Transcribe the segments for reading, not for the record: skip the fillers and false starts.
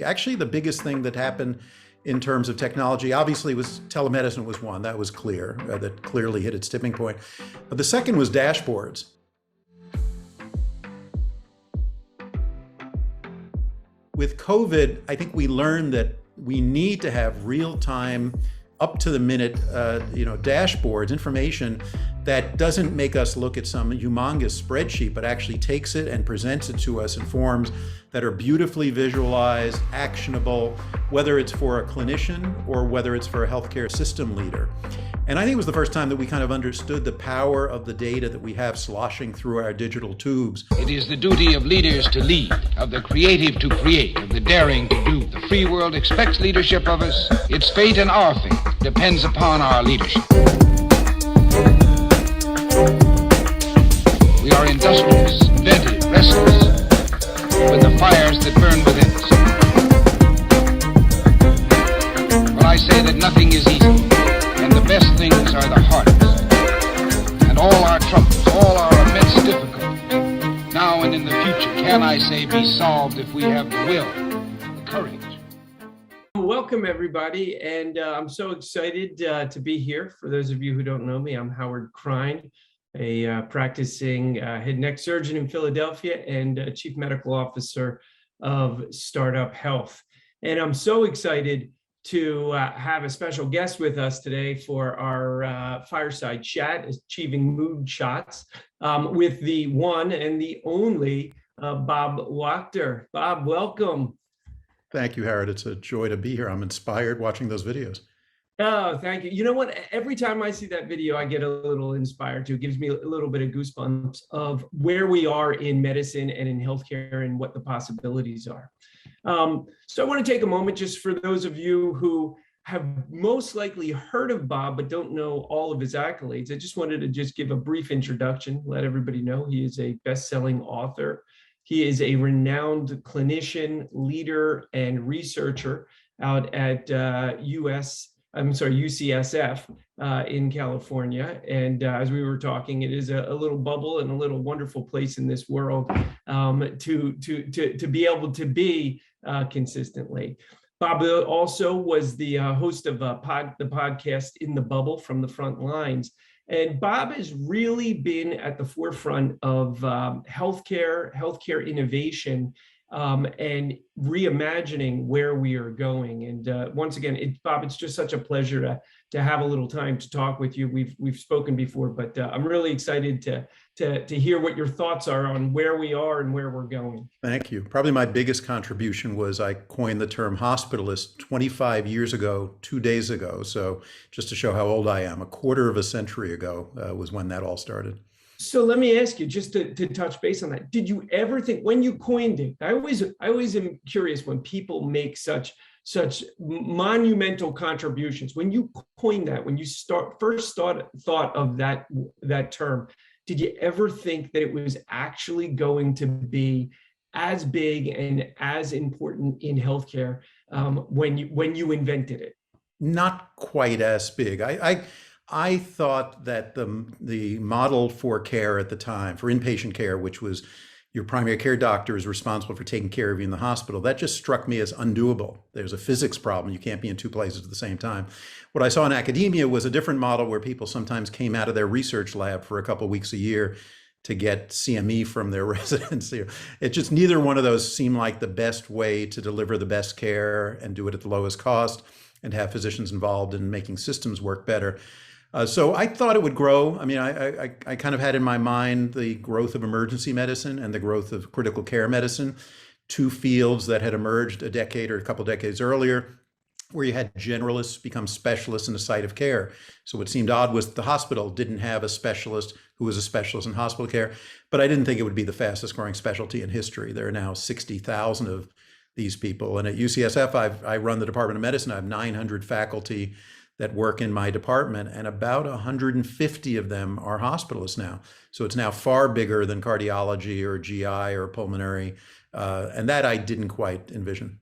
Actually, the biggest thing that happened in terms of technology, obviously, was telemedicine was one. That was clear, that clearly hit its tipping point. But the second was dashboards. With COVID, I think we learned that we need to have real-time, up-to-the-minute, dashboards, information that doesn't make us look at some humongous spreadsheet, but actually takes it and presents it to us in forms that are beautifully visualized, actionable, whether it's for a clinician or whether it's for a healthcare system leader. And I think it was the first time that we kind of understood the power of the data that we have sloshing through our digital tubes. It is the duty of leaders to lead, of the creative to create, of the daring to do. The free world expects leadership of us. Its fate and our fate depends upon our leadership. We are industrious, inventive, restless, with the fires that burn within us. But I say that nothing is easy, and the best things are the hardest. And all our troubles, all our immense difficulties, now and in the future, can I say be solved if we have the will, the courage. Welcome, everybody, and I'm so excited to be here. For those of you who don't know me, I'm Howard Krein, a practicing head and neck surgeon in Philadelphia and chief medical officer of Startup Health. And I'm so excited to have a special guest with us today for our Fireside Chat, Achieving Moonshots, with the one and the only Bob Wachter. Bob, welcome. Thank you, Howard. It's a joy to be here. I'm inspired watching those videos. Oh, thank you. You know what? Every time I see that video, I get a little inspired too. It gives me a little bit of goosebumps of where we are in medicine and in healthcare and what the possibilities are. So I want to take a moment just for those of you who have most likely heard of Bob, but don't know all of his accolades. I just wanted to just give a brief introduction, let everybody know he is a best-selling author. He is a renowned clinician, leader, and researcher out at UCSF in California. And as we were talking, it is a little bubble and a little wonderful place in this world to be able to be consistently. Bob also was the host of the podcast In the Bubble from the Frontlines. And Bob has really been at the forefront of healthcare innovation and reimagining where we are going. And once again, Bob, it's just such a pleasure to have a little time to talk with you. We've spoken before, but I'm really excited to hear what your thoughts are on where we are and where we're going. Thank you. Probably my biggest contribution was I coined the term hospitalist 25 years ago, 2 days ago. So just to show how old I am, a quarter of a century ago was when that all started. So let me ask you, just to touch base on that, did you ever think, when you coined it, I always am curious when people make such monumental contributions, when you coined that, when you first thought of that term, did you ever think that it was actually going to be as big and as important in healthcare when you invented it? Not quite as big. I thought that the model for care at the time, for inpatient care, which was your primary care doctor is responsible for taking care of you in the hospital, that just struck me as undoable. There's a physics problem. You can't be in two places at the same time. What I saw in academia was a different model where people sometimes came out of their research lab for a couple of weeks a year to get CME from their residency. It just, neither one of those seemed like the best way to deliver the best care and do it at the lowest cost and have physicians involved in making systems work better. So I thought it would grow. I mean, I kind of had in my mind the growth of emergency medicine and the growth of critical care medicine, two fields that had emerged a decade or a couple decades earlier, where you had generalists become specialists in the site of care. So what seemed odd was the hospital didn't have a specialist who was a specialist in hospital care, but I didn't think it would be the fastest growing specialty in history. There are now 60,000 of these people. And at UCSF, I run the Department of Medicine. I have 900 faculty that work in my department, and about 150 of them are hospitalists now. So it's now far bigger than cardiology or GI or pulmonary, and that I didn't quite envision.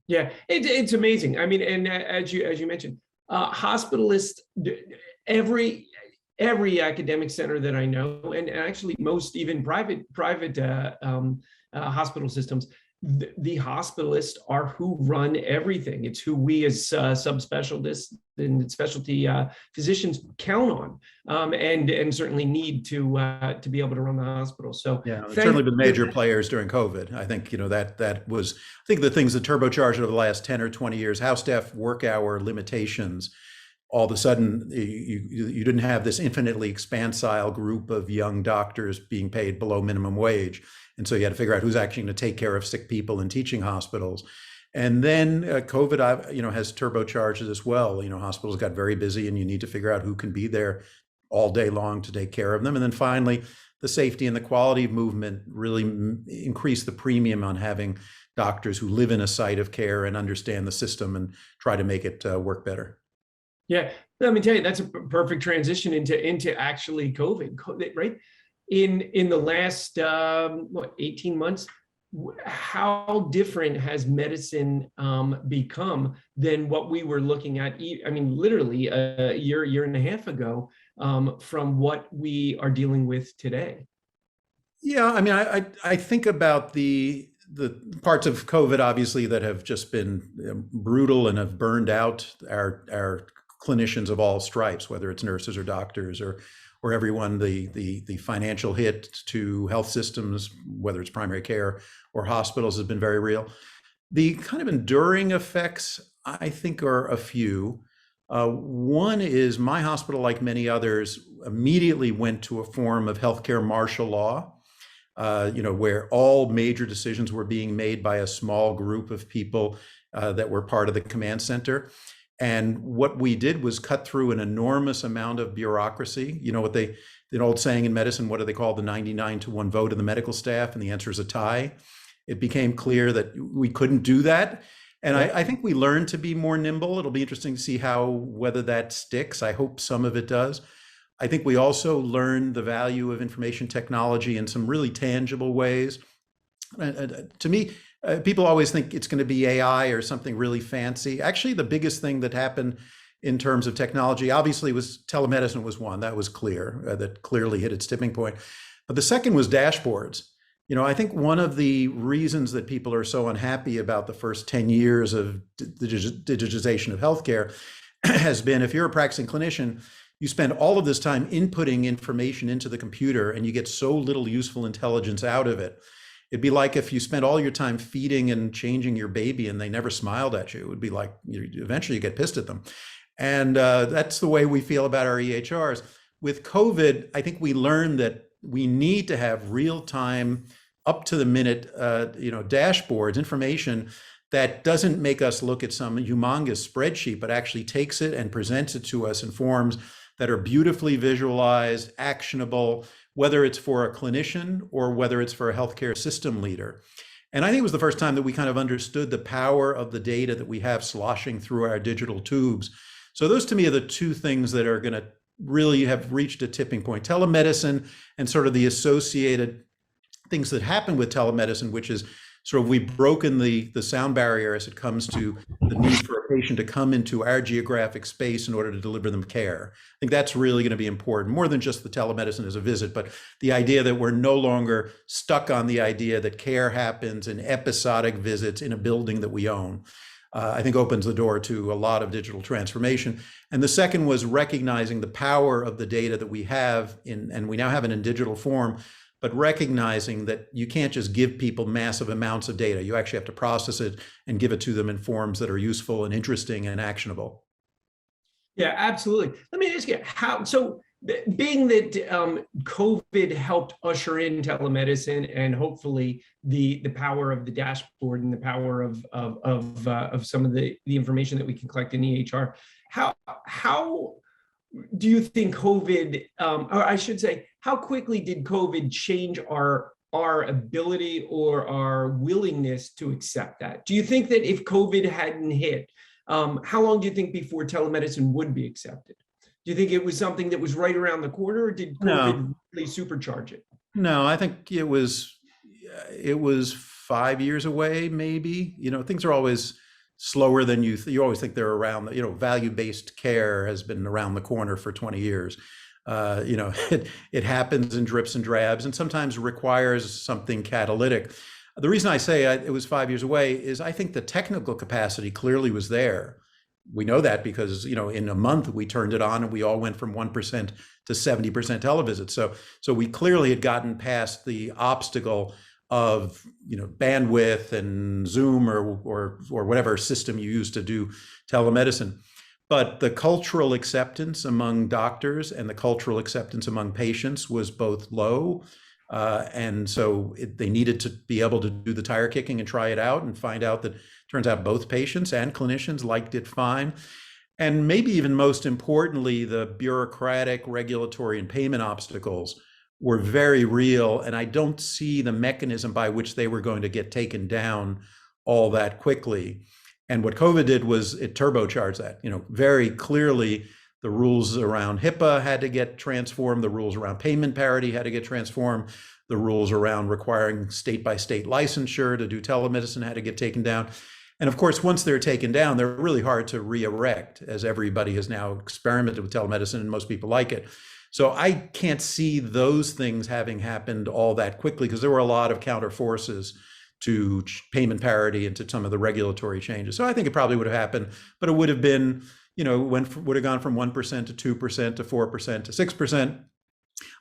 Yeah, it's amazing. I mean, and as you mentioned, hospitalists, every academic center that I know, and actually most even private hospital systems, the hospitalists are who run everything. It's who we as subspecialists and specialty physicians count on, and certainly need to be able to run the hospital. So yeah, it's certainly been major players during COVID. I think, that was, I think the things that turbocharged over the last 10 or 20 years, house staff work hour limitations. All of a sudden, you didn't have this infinitely expansile group of young doctors being paid below minimum wage. And so you had to figure out who's actually going to take care of sick people in teaching hospitals. And then COVID, has turbocharged it as well. Hospitals got very busy, and you need to figure out who can be there all day long to take care of them. And then finally, the safety and the quality movement really increased the premium on having doctors who live in a site of care and understand the system and try to make it work better. Yeah, let me tell you, that's a perfect transition into actually COVID, right? In the last 18 months, how different has medicine become than what we were looking at? I mean, literally a year and a half ago, from what we are dealing with today. Yeah, I mean, I think about the parts of COVID, obviously, that have just been brutal and have burned out our clinicians of all stripes, whether it's nurses or doctors or everyone. The financial hit to health systems, whether it's primary care or hospitals, has been very real. The kind of enduring effects, I think, are a few. One is my hospital, like many others, immediately went to a form of healthcare martial law, where all major decisions were being made by a small group of people that were part of the command center. And what we did was cut through an enormous amount of bureaucracy. What the old saying in medicine, what do they call the 99-1 vote of the medical staff? And the answer is a tie. It became clear that we couldn't do that. And I think we learned to be more nimble. It'll be interesting to see whether that sticks. I hope some of it does. I think we also learned the value of information technology in some really tangible ways. To me, people always think it's going to be AI or something really fancy. Actually, the biggest thing that happened in terms of technology, obviously, was telemedicine was one. That was clear, that clearly hit its tipping point. But the second was dashboards. I think one of the reasons that people are so unhappy about the first 10 years of digitization of healthcare has been, if you're a practicing clinician, you spend all of this time inputting information into the computer and you get so little useful intelligence out of it. It'd be like if you spent all your time feeding and changing your baby and they never smiled at you. It would be like, eventually you get pissed at them. And that's the way we feel about our EHRs. With COVID, I think we learned that we need to have real-time, up-to-the-minute, dashboards, information that doesn't make us look at some humongous spreadsheet, but actually takes it and presents it to us in forms that are beautifully visualized, actionable, whether it's for a clinician or whether it's for a healthcare system leader. And I think it was the first time that we kind of understood the power of the data that we have sloshing through our digital tubes. So those to me are the two things that are going to really have reached a tipping point. Telemedicine and sort of the associated things that happen with telemedicine, which is sort of we've broken the sound barrier as it comes to the need for a patient to come into our geographic space in order to deliver them care. I think that's really going to be important, more than just the telemedicine as a visit, but the idea that we're no longer stuck on the idea that care happens in episodic visits in a building that we own. I think opens the door to a lot of digital transformation. And the second was recognizing the power of the data that we have and we now have it in digital form, but recognizing that you can't just give people massive amounts of data. You actually have to process it and give it to them in forms that are useful and interesting and actionable. Yeah, absolutely. Let me ask you, being that COVID helped usher in telemedicine and hopefully the power of the dashboard and the power of some of the information that we can collect in EHR, how do you think COVID, or I should say, how quickly did COVID change our ability or our willingness to accept that? Do you think that if COVID hadn't hit, how long do you think before telemedicine would be accepted? Do you think it was something that was right around the corner, or did COVID really supercharge it? No, I think it was 5 years away, maybe. Things are always slower than you always think they're around. Value-based care has been around the corner for 20 years. It happens in drips and drabs and sometimes requires something catalytic. The reason I say it was 5 years away is I think the technical capacity clearly was there. We know that because, in a month we turned it on and we all went from 1% to 70% televisits. So we clearly had gotten past the obstacle of, bandwidth and Zoom or whatever system you use to do telemedicine. But the cultural acceptance among doctors and the cultural acceptance among patients was both low. And so they needed to be able to do the tire kicking and try it out and find out that turns out both patients and clinicians liked it fine. And maybe even most importantly, the bureaucratic, regulatory, and payment obstacles were very real. And I don't see the mechanism by which they were going to get taken down all that quickly. And what COVID did was it turbocharged that. Very clearly, the rules around HIPAA had to get transformed. The rules around payment parity had to get transformed. The rules around requiring state-by-state licensure to do telemedicine had to get taken down. And of course, once they're taken down, they're really hard to re-erect, as everybody has now experimented with telemedicine and most people like it. So I can't see those things having happened all that quickly because there were a lot of counter forces to payment parity and to some of the regulatory changes. So I think it probably would have happened, but it would have been, would have gone from 1% to 2% to 4% to 6%.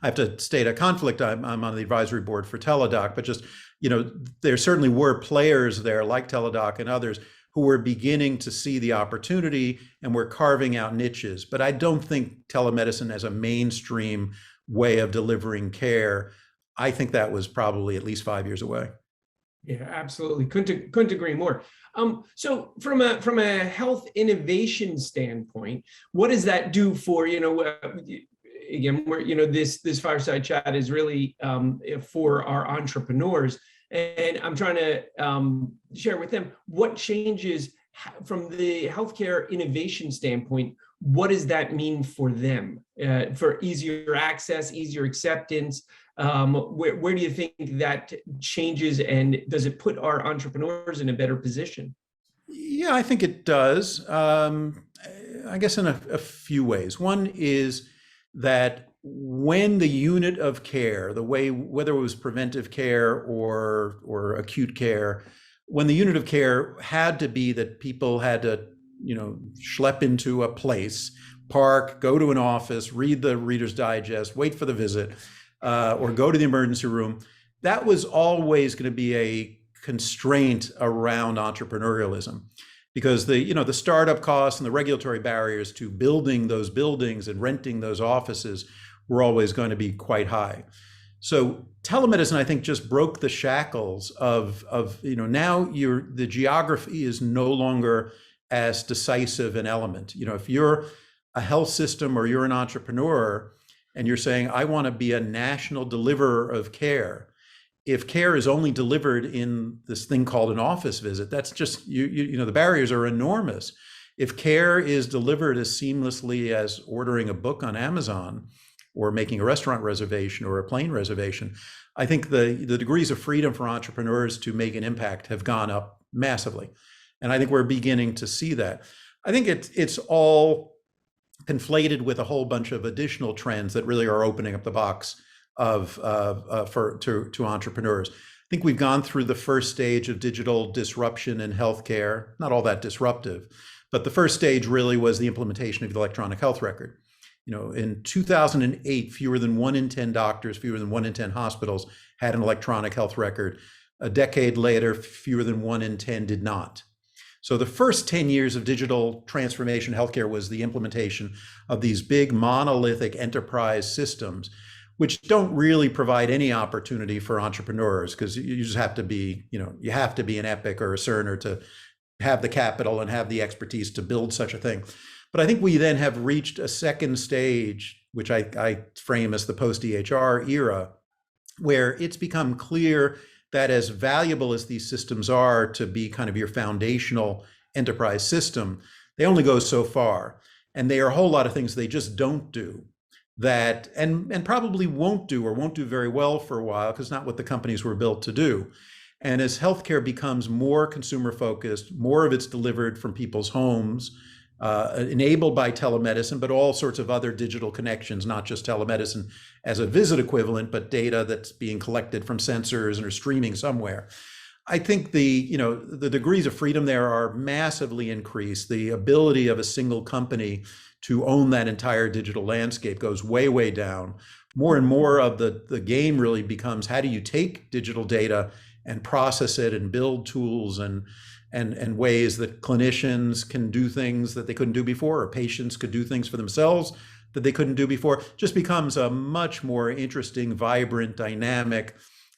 I have to state a conflict. I'm on the advisory board for Teladoc, but just, there certainly were players there like Teladoc and others who were beginning to see the opportunity and were carving out niches. But I don't think telemedicine as a mainstream way of delivering care, I think that was probably at least 5 years away. Yeah, absolutely. Couldn't agree more. So from a health innovation standpoint, what does that do for, again, this Fireside Chat is really for our entrepreneurs. And I'm trying to share with them what changes from the healthcare innovation standpoint. What does that mean for them, for easier access, easier acceptance? Where do you think that changes, and does it put our entrepreneurs in a better position? Yeah, I think it does. I guess in a few ways. One is that when the unit of care, whether it was preventive care or acute care, when the unit of care had to be that people had to, schlep into a place, park, go to an office, read the Reader's Digest, wait for the visit, or go to the emergency room, that was always going to be a constraint around entrepreneurialism, because the startup costs and the regulatory barriers to building those buildings and renting those offices were always going to be quite high. So telemedicine, I think, just broke the shackles of now the geography is no longer as decisive an element. If you're a health system or you're an entrepreneur and you're saying, I want to be a national deliverer of care, if care is only delivered in this thing called an office visit, that's just, the barriers are enormous. If care is delivered as seamlessly as ordering a book on Amazon or making a restaurant reservation or a plane reservation, I think the degrees of freedom for entrepreneurs to make an impact have gone up massively. And I think we're beginning to see that. I think it's all conflated with a whole bunch of additional trends that really are opening up the box to entrepreneurs. I think we've gone through the first stage of digital disruption in healthcare, not all that disruptive, but the first stage really was the implementation of the electronic health record. In 2008, fewer than 1 in 10 doctors, fewer than 1 in 10 hospitals had an electronic health record. A decade later, fewer than 1 in 10 did not. So the first 10 years of digital transformation in healthcare was the implementation of these big monolithic enterprise systems, which don't really provide any opportunity for entrepreneurs, because you just have to be, you have to be an Epic or a Cerner to have the capital and have the expertise to build such a thing. But I think we then have reached a second stage, which I frame as the post-EHR era, where it's become clear that as valuable as these systems are to be kind of your foundational enterprise system, they only go so far. And there are a whole lot of things they just don't do that, and probably won't do or won't do very well for a while, because it's not what the companies were built to do. And as healthcare becomes more consumer focused, more of it's delivered from people's homes, enabled by telemedicine, but all sorts of other digital connections, not just telemedicine as a visit equivalent, but data that's being collected from sensors and are streaming somewhere. I think the degrees of freedom there are massively increased. The ability of a single company to own that entire digital landscape goes way, way down. More and more of the game really becomes, how do you take digital data and process it and build tools and ways that clinicians can do things that they couldn't do before, or patients could do things for themselves that they couldn't do before. Just becomes a much more interesting, vibrant, dynamic,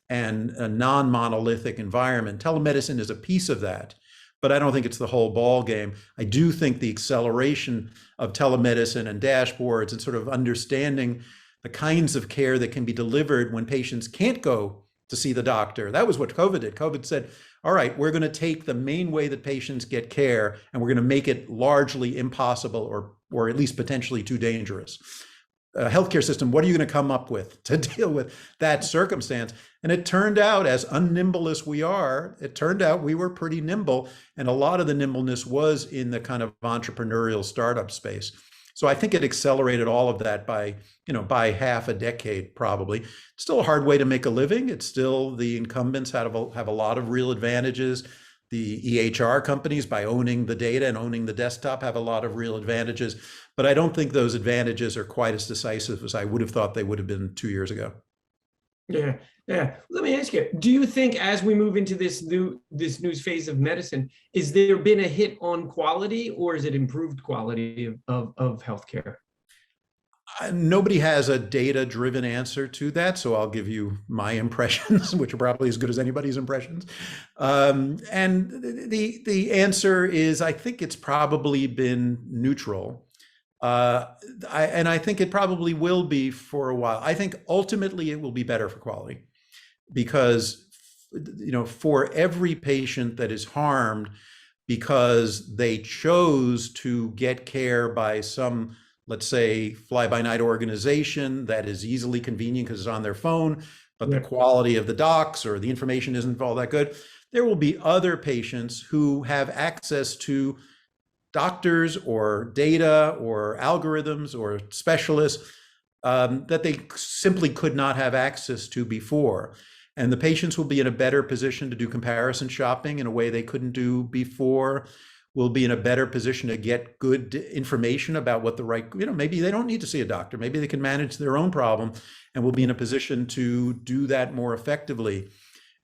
and a non-monolithic environment. Telemedicine is a piece of that, but I don't think it's the whole ball game. I do think the acceleration of telemedicine and dashboards and sort of understanding the kinds of care that can be delivered when patients can't go to see the doctor. That was what COVID did. COVID said, all right, we're going to take the main way that patients get care and we're going to make it largely impossible or at least potentially too dangerous. Healthcare system, what are you going to come up with to deal with that circumstance? And it turned out, as unnimble as we are, it turned out we were pretty nimble. And a lot of the nimbleness was in the kind of entrepreneurial startup space. So I think it accelerated all of that by half a decade, probably. It's still a hard way to make a living. It's still, the incumbents have a lot of real advantages. The EHR companies, by owning the data and owning the desktop, have a lot of real advantages. But I don't think those advantages are quite as decisive as I would have thought they would have been 2 years ago. Yeah, yeah. Let me ask you, do you think as we move into this new phase of medicine, is there been a hit on quality, or is it improved quality of healthcare? Nobody has a data-driven answer to that, so I'll give you my impressions, which are probably as good as anybody's impressions. And the answer is, I think it's probably been neutral. I think it probably will be for a while. I think ultimately it will be better for quality, because for every patient that is harmed because they chose to get care by some, let's say, fly-by-night organization that is easily convenient because it's on their phone, but the quality of the docs or the information isn't all that good, there will be other patients who have access to doctors or data or algorithms or specialists that they simply could not have access to before. And the patients will be in a better position to do comparison shopping in a way they couldn't do before, will be in a better position to get good information about what the right, maybe they don't need to see a doctor, maybe they can manage their own problem, and will be in a position to do that more effectively.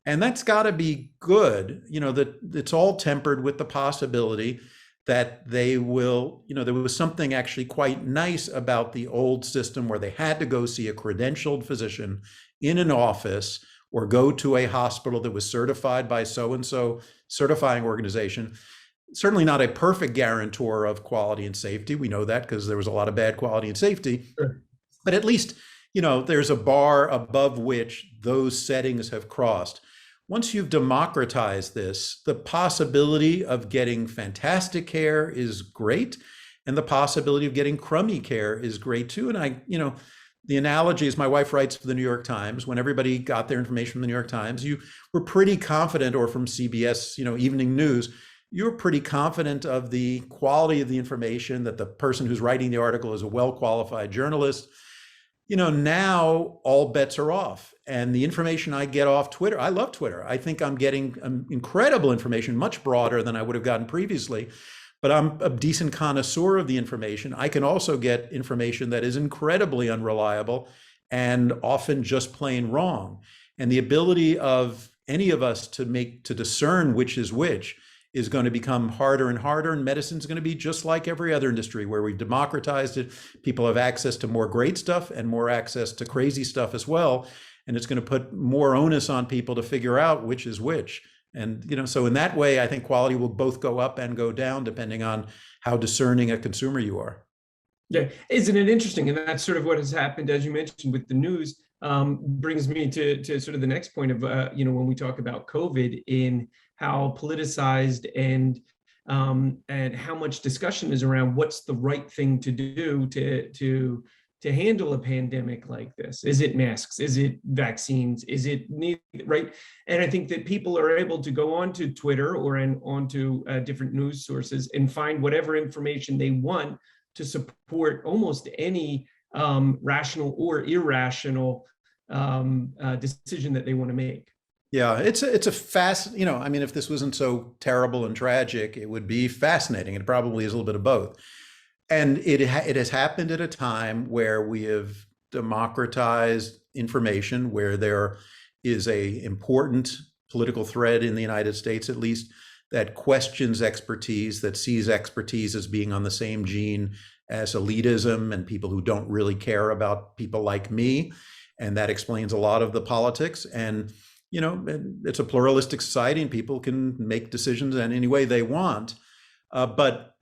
And that's got to be good, that it's all tempered with the possibility that they will, there was something actually quite nice about the old system where they had to go see a credentialed physician in an office or go to a hospital that was certified by so-and-so certifying organization. Certainly not a perfect guarantor of quality and safety. We know that because there was a lot of bad quality and safety. Sure. But at least, there's a bar above which those settings have crossed. Once you've democratized this, the possibility of getting fantastic care is great, and the possibility of getting crummy care is great too. And the analogy is, my wife writes for the New York Times. When everybody got their information from the New York Times, you were pretty confident, or from CBS, Evening News, you were pretty confident of the quality of the information, that the person who's writing the article is a well-qualified journalist. Now all bets are off. And the information I get off Twitter, I love Twitter. I think I'm getting incredible information, much broader than I would have gotten previously. But I'm a decent connoisseur of the information. I can also get information that is incredibly unreliable and often just plain wrong. And the ability of any of us to discern which is which is going to become harder and harder. And medicine is going to be just like every other industry where we've democratized it. People have access to more great stuff and more access to crazy stuff as well. And it's going to put more onus on people to figure out which is which. And, so in that way, I think quality will both go up and go down depending on how discerning a consumer you are. Yeah, isn't it interesting? And that's sort of what has happened, as you mentioned, with the news. Brings me to sort of the next point of, when we talk about COVID, in how politicized and how much discussion is around what's the right thing to do to handle a pandemic like this. Is it masks? Is it vaccines? Is it right? And I think that people are able to go onto Twitter or onto different news sources and find whatever information they want to support almost any rational or irrational decision that they want to make. Yeah, it's a I mean, if this wasn't so terrible and tragic, it would be fascinating. It probably is a little bit of both. And it has happened at a time where we have democratized information, where there is a important political thread in the United States, at least, that questions expertise, that sees expertise as being on the same gene as elitism and people who don't really care about people like me. And that explains a lot of the politics. And, it's a pluralistic society and people can make decisions in any way they want. But,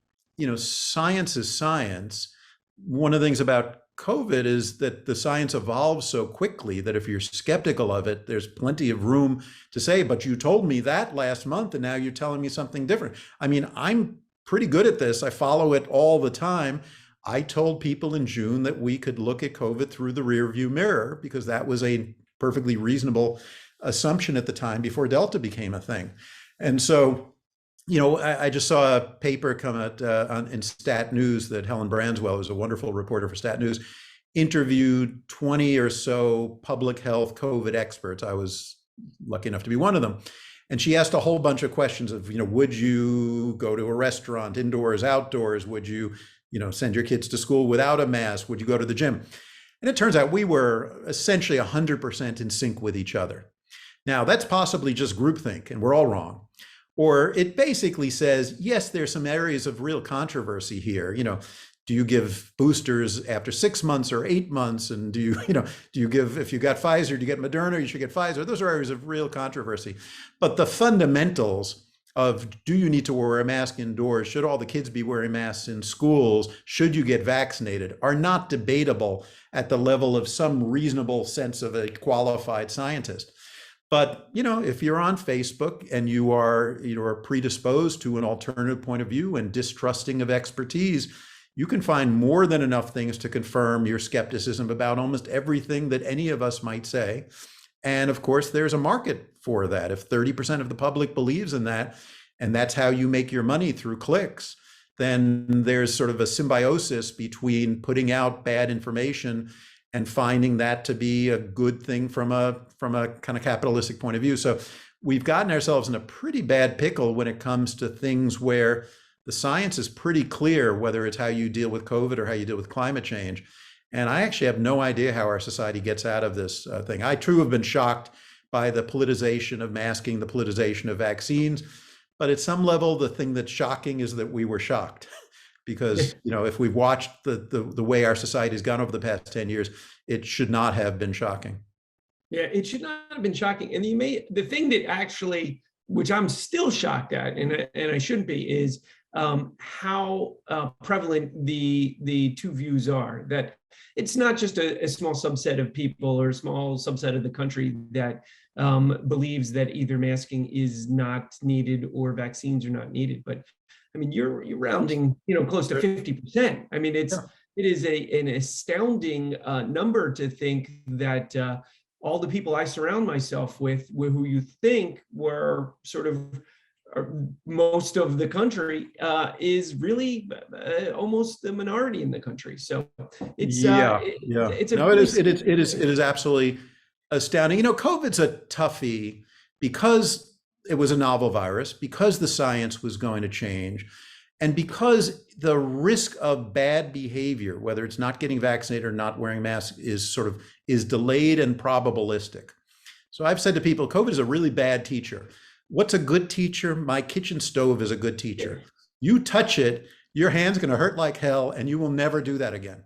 science is science. One of the things about COVID is that the science evolves so quickly that if you're skeptical of it, there's plenty of room to say, but you told me that last month and now you're telling me something different. I mean, I'm pretty good at this. I follow it all the time. I told people in June that we could look at COVID through the rearview mirror because that was a perfectly reasonable assumption at the time before Delta became a thing. And so, I just saw a paper come out in Stat News that Helen Branswell, who's a wonderful reporter for Stat News, interviewed 20 or so public health COVID experts. I was lucky enough to be one of them. And she asked a whole bunch of questions of, would you go to a restaurant, indoors, outdoors? Would you, send your kids to school without a mask? Would you go to the gym? And it turns out we were essentially 100% in sync with each other. Now, that's possibly just groupthink, and we're all wrong. Or it basically says, yes, there's some areas of real controversy here. Do you give boosters after 6 months or 8 months? And do you give, if you got Pfizer, do you get Moderna? You should get Pfizer. Those are areas of real controversy. But the fundamentals of, do you need to wear a mask indoors? Should all the kids be wearing masks in schools? Should you get vaccinated? Are not debatable at the level of some reasonable sense of a qualified scientist. But, if you're on Facebook and you are predisposed to an alternative point of view and distrusting of expertise, you can find more than enough things to confirm your skepticism about almost everything that any of us might say. And of course, there's a market for that. If 30% of the public believes in that, and that's how you make your money through clicks, then there's sort of a symbiosis between putting out bad information and finding that to be a good thing from a kind of capitalistic point of view. So we've gotten ourselves in a pretty bad pickle when it comes to things where the science is pretty clear, whether it's how you deal with COVID or how you deal with climate change. And I actually have no idea how our society gets out of this thing. I too have been shocked by the politicization of masking, the politicization of vaccines. But at some level, the thing that's shocking is that we were shocked. Because, if we've watched the way our society has gone over the past 10 years, it should not have been shocking. Yeah, it should not have been shocking. And the thing that actually, which I'm still shocked at, and I shouldn't be, is how prevalent the two views are. That it's not just a small subset of people or a small subset of the country that believes that either masking is not needed or vaccines are not needed, but I mean, you're rounding, close to 50%. I mean, it is an astounding number to think that all the people I surround myself with, who you think were sort of most of the country, is really almost the minority in the country. So it's it is absolutely astounding. COVID's a toughie because it was a novel virus, because the science was going to change, and because the risk of bad behavior, whether it's not getting vaccinated or not wearing masks, is delayed and probabilistic. So I've said to people, COVID is a really bad teacher. What's a good teacher? My kitchen stove is a good teacher. You touch it, your hand's going to hurt like hell, and you will never do that again.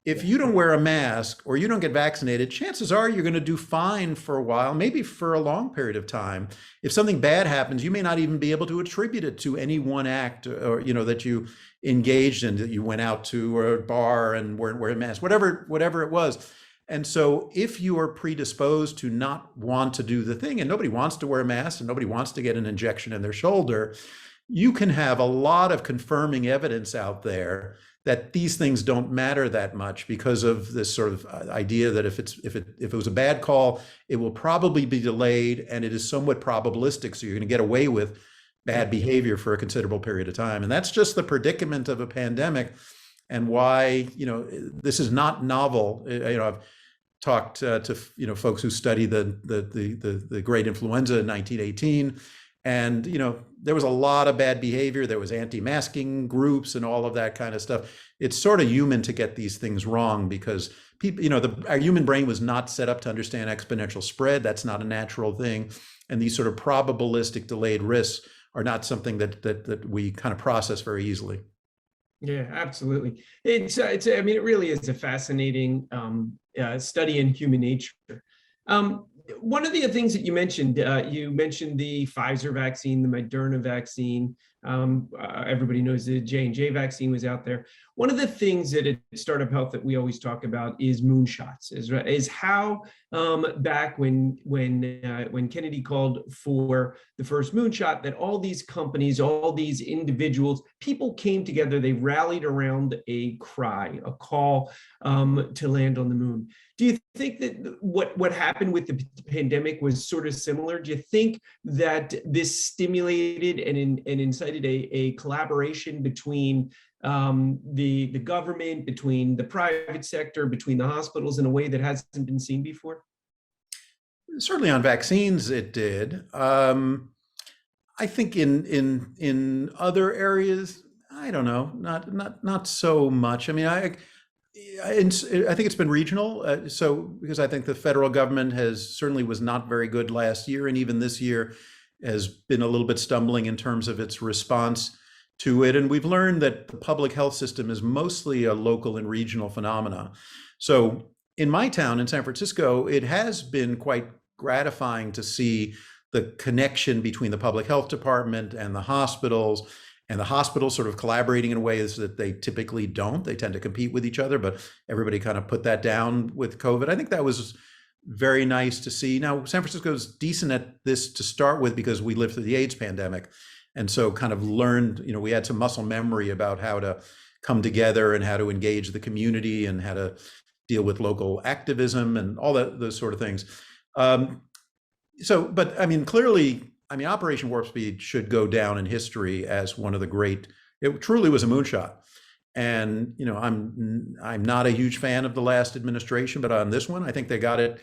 If you don't wear a mask or you don't get vaccinated, chances are you're going to do fine for a while, maybe for a long period of time. If something bad happens, you may not even be able to attribute it to any one act or that you engaged in, that you went out to or a bar and weren't wearing a mask, whatever it was. And so if you are predisposed to not want to do the thing, and nobody wants to wear a mask and nobody wants to get an injection in their shoulder, you can have a lot of confirming evidence out there that these things don't matter that much because of this sort of idea that if it was a bad call, it will probably be delayed, and it is somewhat probabilistic. So you're going to get away with bad behavior for a considerable period of time. And that's just the predicament of a pandemic, and why, this is not novel. talked to folks who study the great influenza in 1918, and there was a lot of bad behavior. There was anti-masking groups and all of that kind of stuff. It's sort of human to get these things wrong because people, our human brain was not set up to understand exponential spread. That's not a natural thing, and these sort of probabilistic delayed risks are not something that we kind of process very easily. Yeah, absolutely. I mean, it really is a fascinating study in human nature. One of the things that you mentioned the Pfizer vaccine, the Moderna vaccine. Everybody knows the J&J vaccine was out there. One of the things that at Startup Health that we always talk about is moonshots, is how back when Kennedy called for the first moonshot, that all these companies, all these individuals, people came together, they rallied around a call to land on the moon. Do you think that what happened with the pandemic was sort of similar? Do you think that this stimulated and incited a collaboration between the government, between the private sector, between the hospitals in a way that hasn't been seen before? Certainly on vaccines, it did. I think in other areas, I don't know, not so much. I mean, I think it's been regional. So because I think the federal government certainly was not very good last year, and even this year has been a little bit stumbling in terms of its response to it. And we've learned that the public health system is mostly a local and regional phenomena. So in my town in San Francisco, it has been quite gratifying to see the connection between the public health department and the hospitals sort of collaborating in ways that they typically don't. They tend to compete with each other, but everybody kind of put that down with COVID. I think that was very nice to see. Now, San Francisco's decent at this to start with because we lived through the AIDS pandemic. And so kind of learned, we had some muscle memory about how to come together and how to engage the community and how to deal with local activism and all those sort of things. But I mean, clearly, Operation Warp Speed should go down in history as one of the great. It truly was a moonshot, and I'm not a huge fan of the last administration, but on this one, I think they got it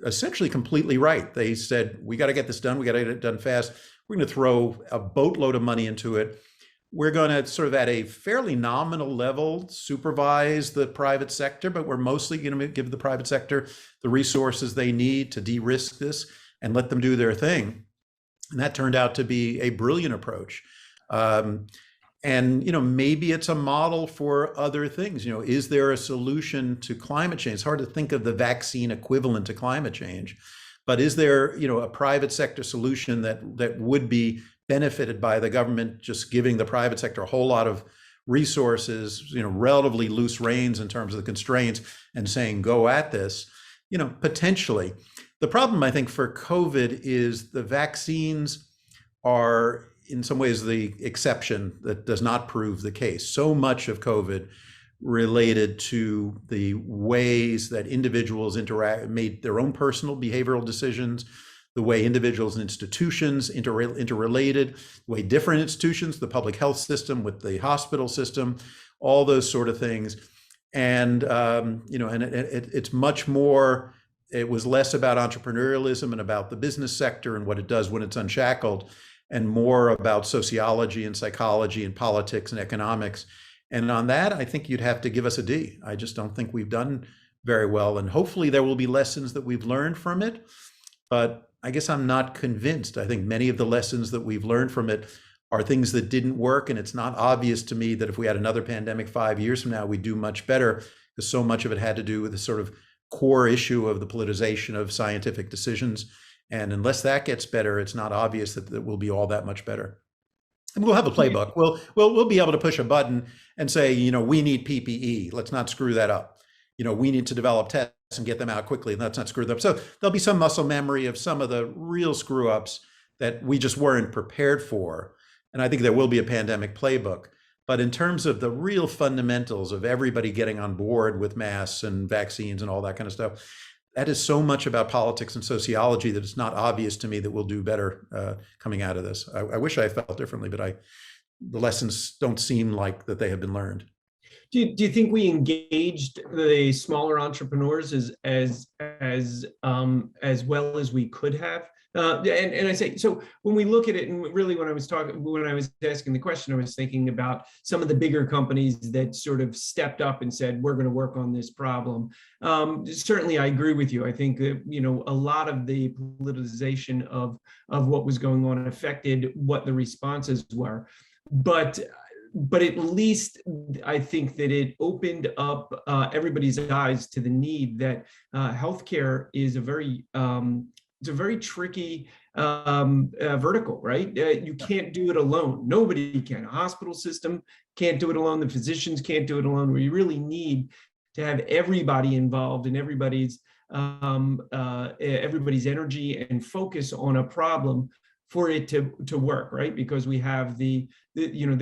essentially completely right. They said we got to get this done. We got to get it done fast. We're going to throw a boatload of money into it. We're going to sort of at a fairly nominal level supervise the private sector, but we're mostly going to give the private sector the resources they need to de-risk this and let them do their thing. And that turned out to be a brilliant approach. And maybe it's a model for other things. Is there a solution to climate change? It's hard to think of the vaccine equivalent to climate change, but is there a private sector solution that would be benefited by the government just giving the private sector a whole lot of resources, relatively loose reins in terms of the constraints, and saying go at this? Potentially. The problem, I think, for COVID is the vaccines are in some ways the exception that does not prove the case. So much of COVID related to the ways that individuals made their own personal behavioral decisions, the way individuals and institutions interrelated, the way different institutions, the public health system with the hospital system, all those sort of things. And, it's much more. It was less about entrepreneurialism and about the business sector and what it does when it's unshackled, and more about sociology and psychology and politics and economics. And on that, I think you'd have to give us a D. I just don't think we've done very well. And hopefully there will be lessons that we've learned from it. But I guess I'm not convinced. I think many of the lessons that we've learned from it are things that didn't work. And it's not obvious to me that if we had another pandemic 5 years from now, we'd do much better, because so much of it had to do with the sort of core issue of the politicization of scientific decisions. And unless that gets better, it's not obvious that it will be all that much better. And we'll have a playbook. We'll be able to push a button and say, we need PPE. Let's not screw that up. We need to develop tests and get them out quickly. Let's not screw them up. So there'll be some muscle memory of some of the real screw ups that we just weren't prepared for. And I think there will be a pandemic playbook. But in terms of the real fundamentals of everybody getting on board with masks and vaccines and all that kind of stuff, that is so much about politics and sociology that it's not obvious to me that we'll do better coming out of this. I wish I felt differently, but the lessons don't seem like that they have been learned. Do you think we engaged the smaller entrepreneurs as well as we could have? And I say, so when we look at it, and really when I was asking the question, I was thinking about some of the bigger companies that sort of stepped up and said, we're going to work on this problem. Certainly, I agree with you. I think that, a lot of the politicization of what was going on affected what the responses were. But at least I think that it opened up everybody's eyes to the need that healthcare is it's a very tricky vertical, right? You can't do it alone. Nobody can. A hospital system can't do it alone. The physicians can't do it alone. We really need to have everybody involved and everybody's energy and focus on a problem for it to work, right? Because we have the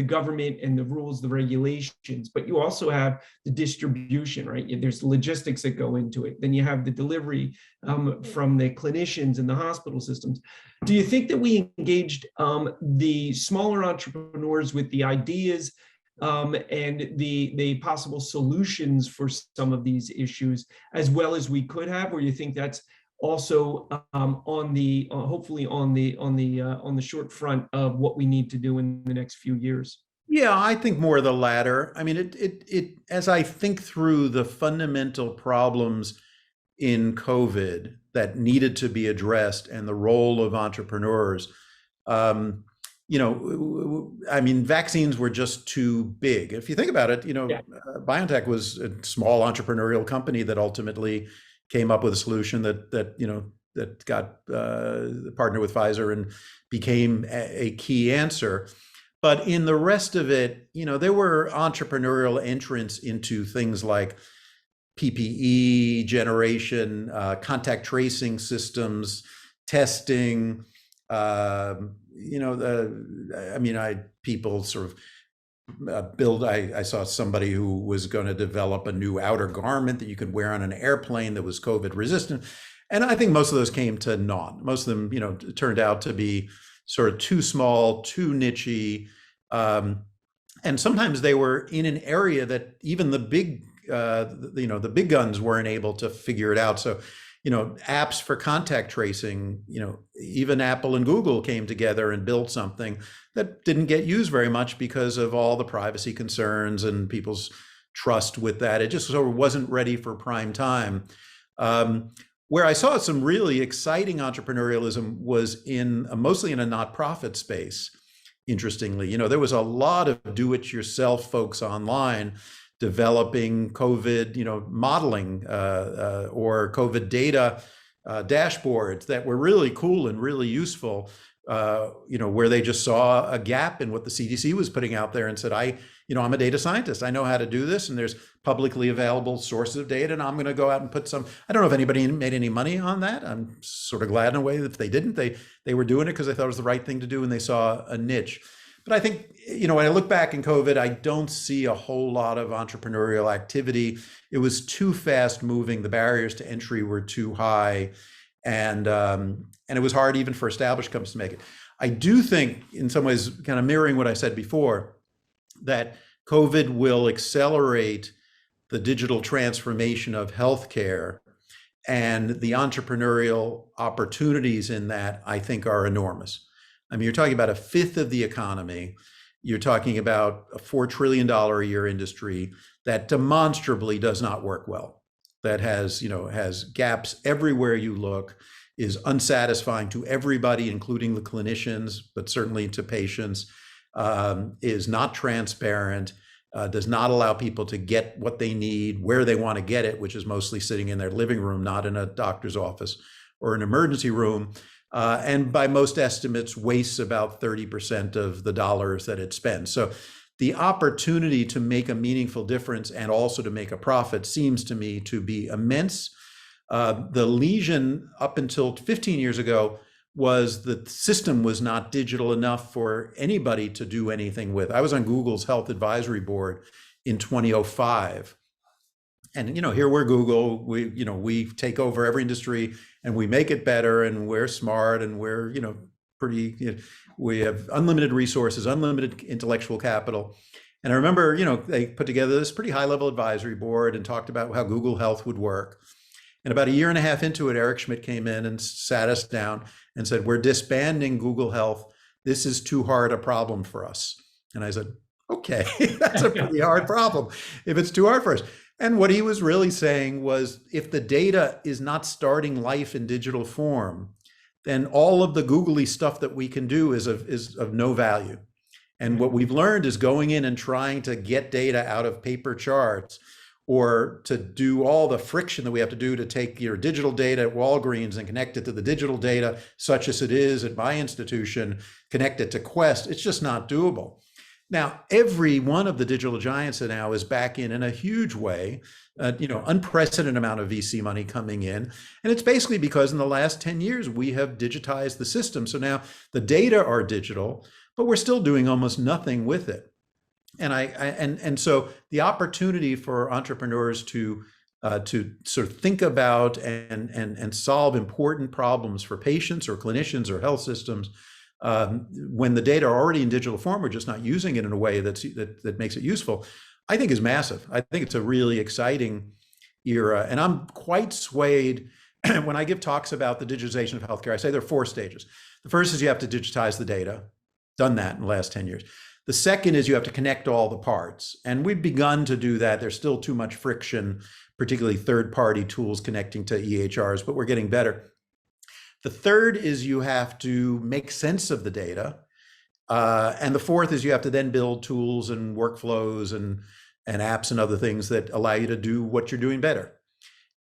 government and the rules, the regulations, but you also have the distribution, right? There's logistics that go into it. Then you have the delivery from the clinicians and the hospital systems. Do you think that we engaged the smaller entrepreneurs with the ideas and the possible solutions for some of these issues as well as we could have, or you think that's also hopefully on the short front of what we need to do in the next few years? Yeah, I think more the latter. I mean, it as I think through the fundamental problems in COVID that needed to be addressed and the role of entrepreneurs, I mean, vaccines were just too big. If you think about it, Yeah. BioNTech was a small entrepreneurial company that ultimately came up with a solution that got partnered with Pfizer and became a key answer. But in the rest of it, there were entrepreneurial entrants into things like PPE generation, contact tracing systems, testing. People sort of I saw somebody who was going to develop a new outer garment that you could wear on an airplane that was COVID resistant. And I think most of those came to naught. Most of them, turned out to be sort of too small, too nichey. And sometimes they were in an area that even the big guns weren't able to figure it out. So, apps for contact tracing, even Apple and Google came together and built something that didn't get used very much because of all the privacy concerns and people's trust with that. It just sort of wasn't ready for prime time. Where I saw some really exciting entrepreneurialism was mostly in a not-profit space. Interestingly, there was a lot of do-it-yourself folks online developing COVID, modeling or COVID data dashboards that were really cool and really useful. Where they just saw a gap in what the CDC was putting out there and said, I'm a data scientist. I know how to do this, and there's publicly available sources of data, and I'm going to go out and put some. I don't know if anybody made any money on that. I'm sort of glad in a way that if they didn't, they were doing it because they thought it was the right thing to do and they saw a niche. But I think, when I look back in COVID, I don't see a whole lot of entrepreneurial activity. It was too fast moving. The barriers to entry were too high. And it was hard even for established companies to make it. I do think, in some ways, kind of mirroring what I said before, that COVID will accelerate the digital transformation of healthcare, and the entrepreneurial opportunities in that, I think, are enormous. I mean, you're talking about a fifth of the economy. You're talking about a $4 trillion a year industry that demonstrably does not work well, that has gaps everywhere you look, is unsatisfying to everybody, including the clinicians, but certainly to patients, is not transparent, does not allow people to get what they need where they want to get it, which is mostly sitting in their living room, not in a doctor's office or an emergency room. And by most estimates, wastes about 30% of the dollars that it spends. So the opportunity to make a meaningful difference and also to make a profit seems to me to be immense. The lesion up until 15 years ago was the system was not digital enough for anybody to do anything with. I was on Google's health advisory board in 2005. And here we're Google, we take over every industry and we make it better, and we're smart, and we're we have unlimited resources, unlimited intellectual capital. And I remember, they put together this pretty high level advisory board and talked about how Google Health would work. And about a year and a half into it, Eric Schmidt came in and sat us down and said, we're disbanding Google Health. This is too hard a problem for us. And I said, okay, that's a pretty hard problem if it's too hard for us. And what he was really saying was, if the data is not starting life in digital form, then all of the googly stuff that we can do is of no value. And what we've learned is going in and trying to get data out of paper charts, or to do all the friction that we have to do to take your digital data at Walgreens and connect it to the digital data, such as it is at my institution, connect it to Quest. It's just not doable. Now, every one of the digital giants now is back in a huge way, unprecedented amount of VC money coming in. And it's basically because in the last 10 years, we have digitized the system. So now the data are digital, but we're still doing almost nothing with it. And so the opportunity for entrepreneurs to sort of think about and solve important problems for patients or clinicians or health systems, when the data are already in digital form, we're just not using it in a way that makes it useful, I think is massive. I think it's a really exciting era. And I'm quite swayed when I give talks about the digitization of healthcare. I say there are 4 stages. The first is you have to digitize the data. Done that in the last 10 years. The second is you have to connect all the parts. And we've begun to do that. There's still too much friction, particularly third-party tools connecting to EHRs, but we're getting better. The third is you have to make sense of the data. And the fourth is you have to then build tools and workflows and apps and other things that allow you to do what you're doing better.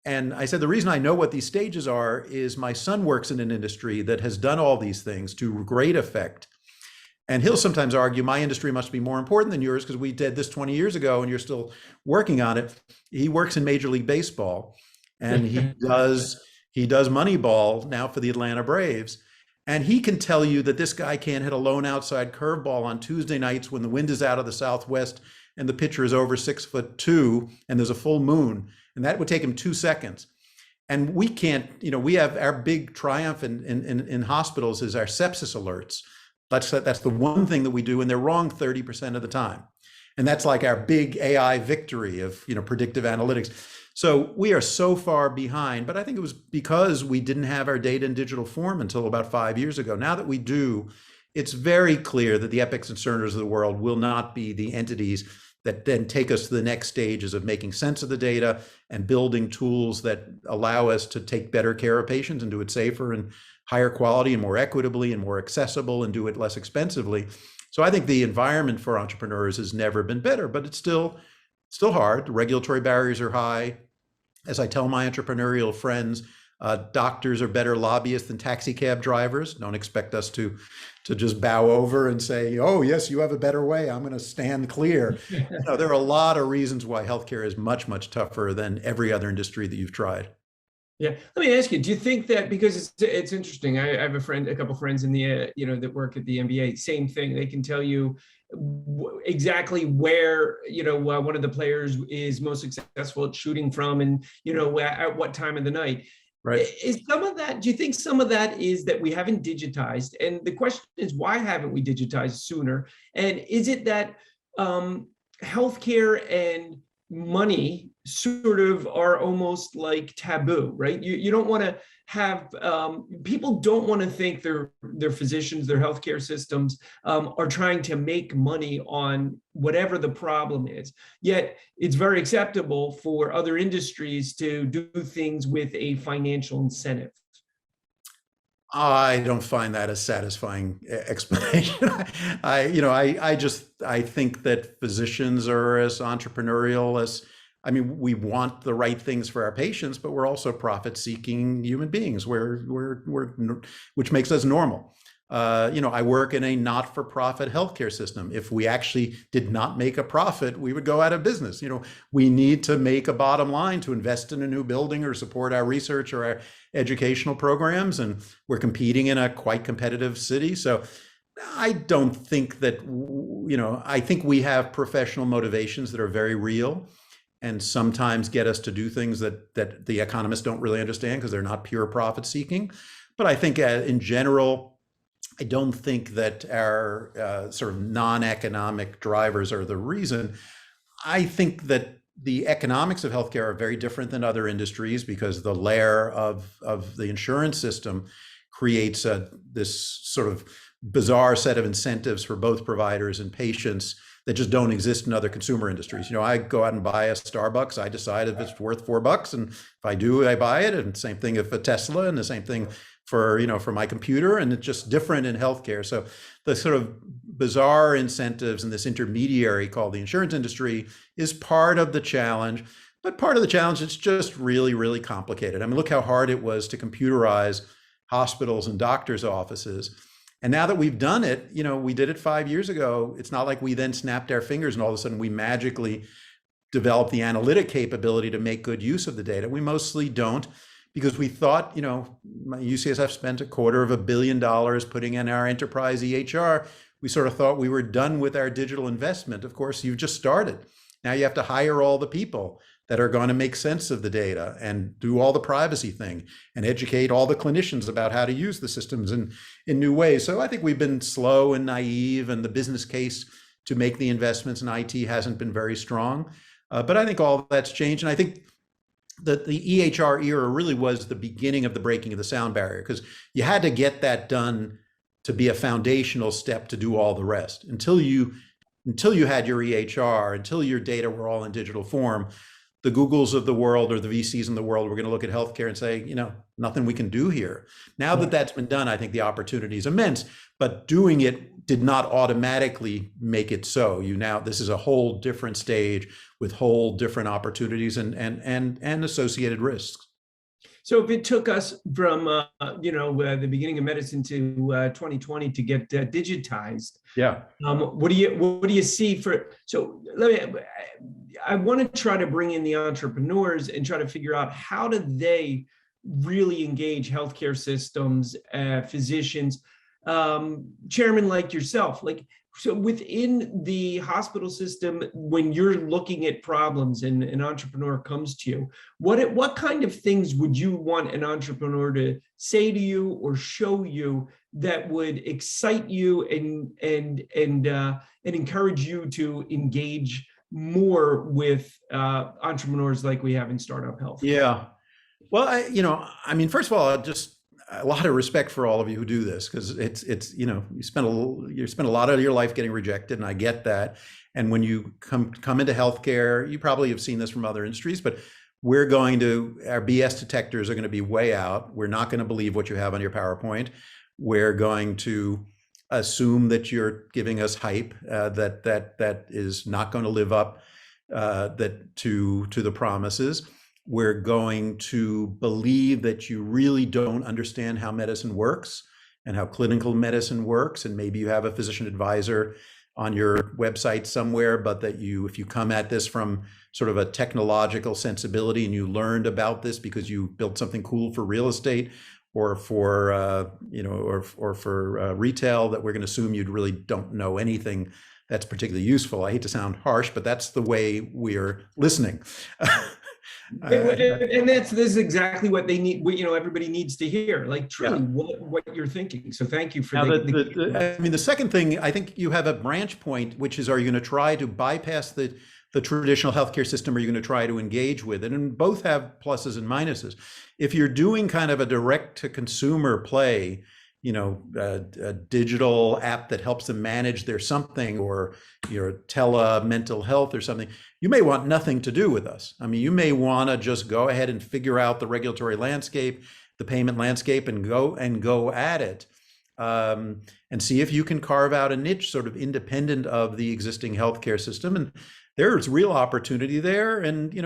And I said, the reason I know what these stages are is my son works in an industry that has done all these things to great effect. And he'll sometimes argue my industry must be more important than yours because we did this 20 years ago and you're still working on it. He works in Major League Baseball, and he does Moneyball now for the Atlanta Braves. And he can tell you that this guy can't hit a lone outside curveball on Tuesday nights when the wind is out of the southwest and the pitcher is over 6'2" and there's a full moon. And that would take him 2 seconds. And we can't, we have our big triumph in hospitals is our sepsis alerts. That's the one thing that we do, and they're wrong 30% of the time. And that's like our big AI victory of predictive analytics. So we are so far behind, but I think it was because we didn't have our data in digital form until about 5 years ago. Now that we do, it's very clear that the Epics and Cerners of the world will not be the entities that then take us to the next stages of making sense of the data and building tools that allow us to take better care of patients and do it safer and higher quality and more equitably and more accessible and do it less expensively. So I think the environment for entrepreneurs has never been better, but it's still hard. The regulatory barriers are high. As I tell my entrepreneurial friends, doctors are better lobbyists than taxi cab drivers. Don't expect us to just bow over and say, oh, yes, you have a better way. I'm going to stand clear. There are a lot of reasons why healthcare is much, much tougher than every other industry that you've tried. Yeah, let me ask you: do you think that, because it's interesting? I have a couple friends in the that work at the MBA. Same thing. They can tell you exactly where one of the players is most successful at shooting from, and at what time of the night. Right. Is some of that? Do you think some of that is that we haven't digitized? And the question is, why haven't we digitized sooner? And is it that healthcare and money sort of are almost like taboo, right? You don't want to have, people don't want to think their physicians, their healthcare systems are trying to make money on whatever the problem is. Yet it's very acceptable for other industries to do things with a financial incentive. I don't find that a satisfying explanation. I think that physicians are as entrepreneurial as, we want the right things for our patients, but we're also profit-seeking human beings, which makes us normal. I work in a not-for-profit healthcare system. If we actually did not make a profit, we would go out of business. We need to make a bottom line to invest in a new building or support our research or our educational programs. And we're competing in a quite competitive city. So I don't think that, I think we have professional motivations that are very real and sometimes get us to do things that the economists don't really understand because they're not pure profit seeking. But I think in general, I don't think that our sort of non-economic drivers are the reason. I think that the economics of healthcare are very different than other industries because the layer of the insurance system creates this sort of bizarre set of incentives for both providers and patients that just don't exist in other consumer industries. You know, I go out and buy a Starbucks. I decide if it's worth $4, and if I do, I buy it. And same thing if a Tesla, and the same thing for for my computer. And it's just different in healthcare. So the sort of bizarre incentives in this intermediary called the insurance industry is part of the challenge. But part of the challenge is just really, really complicated. I mean, look how hard it was to computerize hospitals and doctors' offices. And now that we've done it, we did it 5 years ago. It's not like we then snapped our fingers and all of a sudden we magically developed the analytic capability to make good use of the data. We mostly don't, because we thought, UCSF spent $250 million putting in our enterprise EHR. We sort of thought we were done with our digital investment. Of course, you've just started. Now you have to hire all the people that are going to make sense of the data and do all the privacy thing and educate all the clinicians about how to use the systems in new ways. So I think we've been slow and naive, and the business case to make the investments in IT hasn't been very strong. But I think all that's changed. And I think that the EHR era really was the beginning of the breaking of the sound barrier, because you had to get that done to be a foundational step to do all the rest. Until you had your EHR, until your data were all in digital form, the Googles of the world or the VCs in the world were going to look at healthcare and say, nothing we can do here. Now that that's been done, I think the opportunity is immense, but doing it did not automatically make it so. This is a whole different stage with whole different opportunities and associated risks. So if it took us from the beginning of medicine to 2020 to get digitized, yeah, what do you see for? So I want to try to bring in the entrepreneurs and try to figure out how do they really engage healthcare systems, physicians, chairman like yourself, so within the hospital system, when you're looking at problems and an entrepreneur comes to you, what kind of things would you want an entrepreneur to say to you or show you that would excite you and encourage you to engage more with entrepreneurs like we have in Startup Health? Yeah. Well, first of all, just a lot of respect for all of you who do this, because it's you spend a lot of your life getting rejected, and I get that. And when you come into healthcare, you probably have seen this from other industries, but our BS detectors are going to be way out. We're not going to believe what you have on your PowerPoint. We're going to assume that you're giving us hype that is not going to live up to the promises. We're going to believe that you really don't understand how medicine works and how clinical medicine works. And maybe you have a physician advisor on your website somewhere, but that if you come at this from sort of a technological sensibility and you learned about this because you built something cool for real estate or for retail, that we're going to assume you really don't know anything that's particularly useful. I hate to sound harsh, but that's the way we're listening. And this is exactly what they need. Everybody needs to hear, truly what you're thinking. So thank you for the second thing, I think you have a branch point, which is, are you going to try to bypass the traditional healthcare system, or are you going to try to engage with it? And both have pluses and minuses. If you're doing kind of a direct to consumer play, a digital app that helps them manage their something, or your mental health or something, you may want nothing to do with us. I mean, you may want to just go ahead and figure out the regulatory landscape, the payment landscape, and go at it, and see if you can carve out a niche sort of independent of the existing healthcare system. And there's real opportunity there, and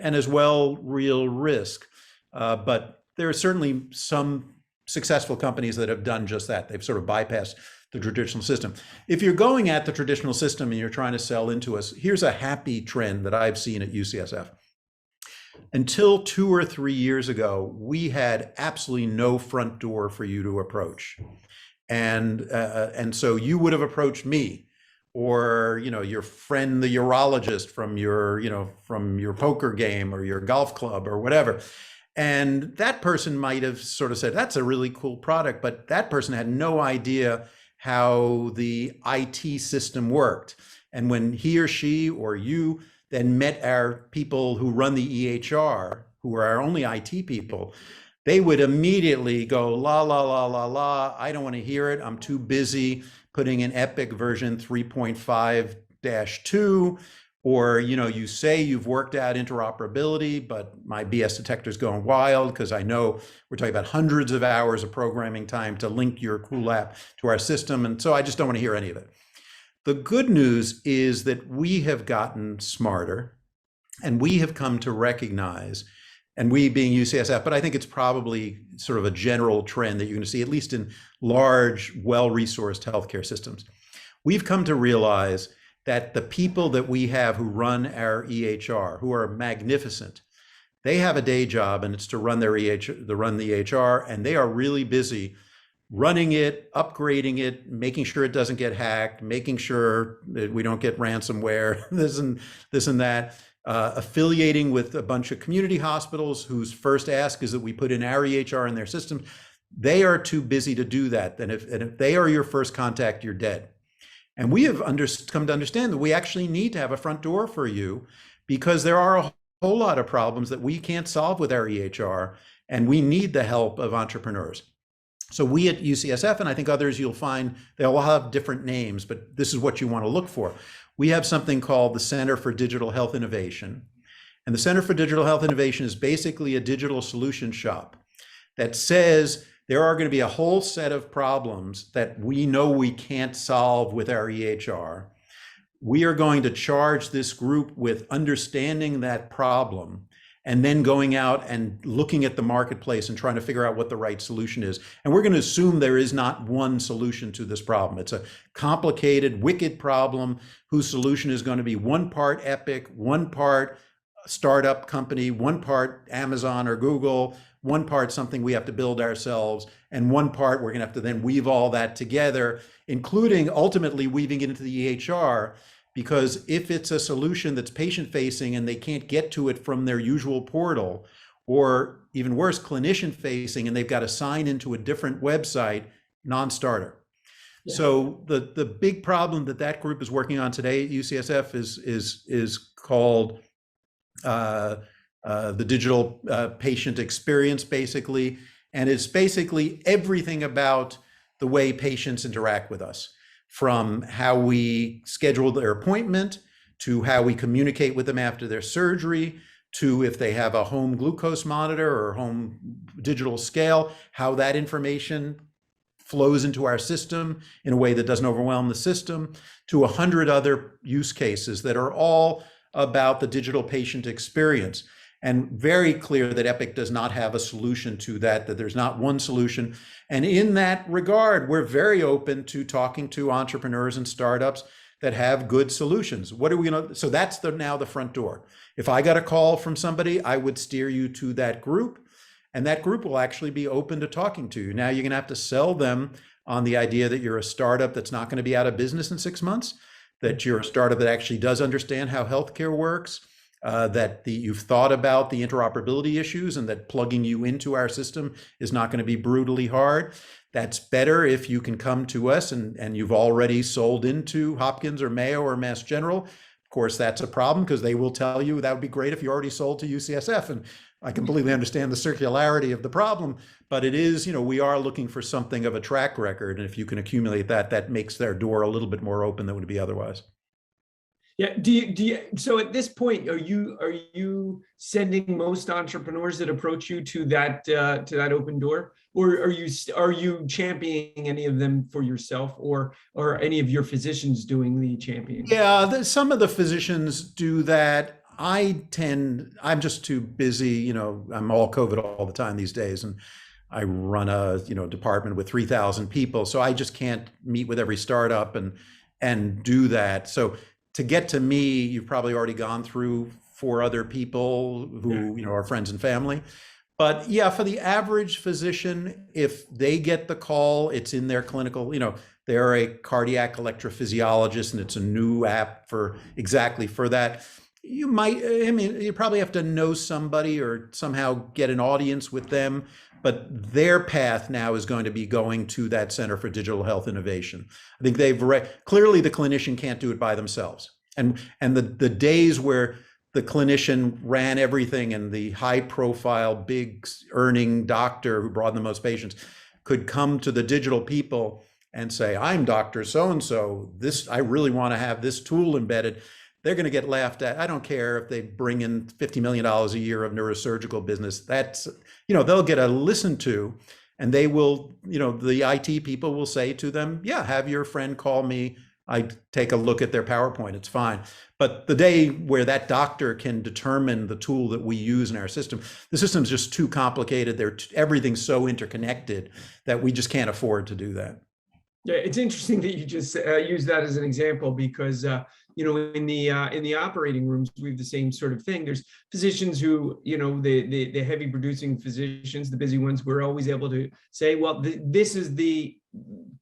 as well real risk. But there are certainly some successful companies that have done just that. They've sort of bypassed the traditional system. If you're going at the traditional system and you're trying to sell into us, here's a happy trend that I've seen at UCSF. Until 2 or 3 years ago, we had absolutely no front door for you to approach. And so you would have approached me, or your friend, the urologist from your poker game or your golf club or whatever. And that person might have sort of said, that's a really cool product, but that person had no idea how the IT system worked. And when he or she or you then met our people who run the EHR, who are our only IT people, they would immediately go, la, la, la, la, la, I don't want to hear it. I'm too busy putting in Epic version 3.5-2. Or, you say you've worked out interoperability, but my BS detector is going wild because I know we're talking about hundreds of hours of programming time to link your cool app to our system. And so I just don't want to hear any of it. The good news is that we have gotten smarter and we have come to recognize, and we being UCSF, but I think it's probably sort of a general trend that you're going to see, at least in large, well-resourced healthcare systems. We've come to realize that the people that we have who run our EHR, who are magnificent, they have a day job and it's to run the EHR, and they are really busy running it, upgrading it, making sure it doesn't get hacked, making sure that we don't get ransomware, this and that, affiliating with a bunch of community hospitals whose first ask is that we put in our EHR in their system. They are too busy to do that. And if they are your first contact, you're dead. And we have come to understand that we actually need to have a front door for you because there are a whole lot of problems that we can't solve with our EHR, and we need the help of entrepreneurs. So we at UCSF, and I think others you'll find, they'll all have different names, but this is what you want to look for. We have something called the Center for Digital Health Innovation. And the Center for Digital Health Innovation is basically a digital solution shop that says there are going to be a whole set of problems that we know we can't solve with our EHR. We are going to charge this group with understanding that problem and then going out and looking at the marketplace and trying to figure out what the right solution is. And we're going to assume there is not one solution to this problem. It's a complicated, wicked problem whose solution is going to be one part Epic, one part startup company, one part Amazon or Google, one part something we have to build ourselves, and one part we're going to have to then weave all that together, including ultimately weaving it into the EHR. Because if it's a solution that's patient facing and they can't get to it from their usual portal, or even worse, clinician facing, and they've got to sign into a different website, non-starter. Yeah. So the big problem that group is working on today at UCSF is called the digital patient experience, basically. And it's basically everything about the way patients interact with us, from how we schedule their appointment, to how we communicate with them after their surgery, to if they have a home glucose monitor or home digital scale, how that information flows into our system in a way that doesn't overwhelm the system, to 100 other use cases that are all about the digital patient experience. And very clear that Epic does not have a solution to that there's not one solution. And in that regard, we're very open to talking to entrepreneurs and startups that have good solutions. What are we going to, so that's now the front door. If I got a call from somebody, I would steer you to that group, and that group will actually be open to talking to you. Now you're going to have to sell them on the idea that you're a startup that's not going to be out of business in 6 months, that you're a startup that actually does understand how healthcare works, that you've thought about the interoperability issues, and that plugging you into our system is not going to be brutally hard. That's better if you can come to us and you've already sold into Hopkins or Mayo or Mass General. Of course, that's a problem because they will tell you that would be great if you already sold to UCSF. And I completely understand the circularity of the problem, but it is, we are looking for something of a track record. And if you can accumulate that, that makes their door a little bit more open than would be otherwise. Yeah. Do you? So at this point, are you sending most entrepreneurs that approach you to that open door, or are you championing any of them for yourself, or any of your physicians doing the championing? Yeah, some of the physicians do that. I'm just too busy. I'm all COVID all the time these days, and I run a department with 3,000 people, so I just can't meet with every startup and do that. So to get to me, you've probably already gone through 4 other people who are friends and family. But yeah, for the average physician, if they get the call, it's in their clinical, they're a cardiac electrophysiologist and it's a new app for exactly for that. You might, I mean, you probably have to know somebody or somehow get an audience with them, but their path now is going to be going to that Center for Digital Health Innovation. I think clearly the clinician can't do it by themselves. And the days where the clinician ran everything and the high profile, big earning doctor who brought in the most patients could come to the digital people and say, I'm Dr. So-and-so, I really want to have this tool embedded. They're going to get laughed at. I don't care if they bring in $50 million a year of neurosurgical business. That's, they'll get a listen to, and they will, the IT people will say to them, yeah, have your friend call me. I take a look at their PowerPoint. It's fine. But the day where that doctor can determine the tool that we use in our system, the system's just too complicated. Everything's so interconnected that we just can't afford to do that. Yeah, it's interesting that you just use that as an example because in the operating rooms we have the same sort of thing. There's physicians who the heavy producing physicians, the busy ones, we're always able to say, well, this is the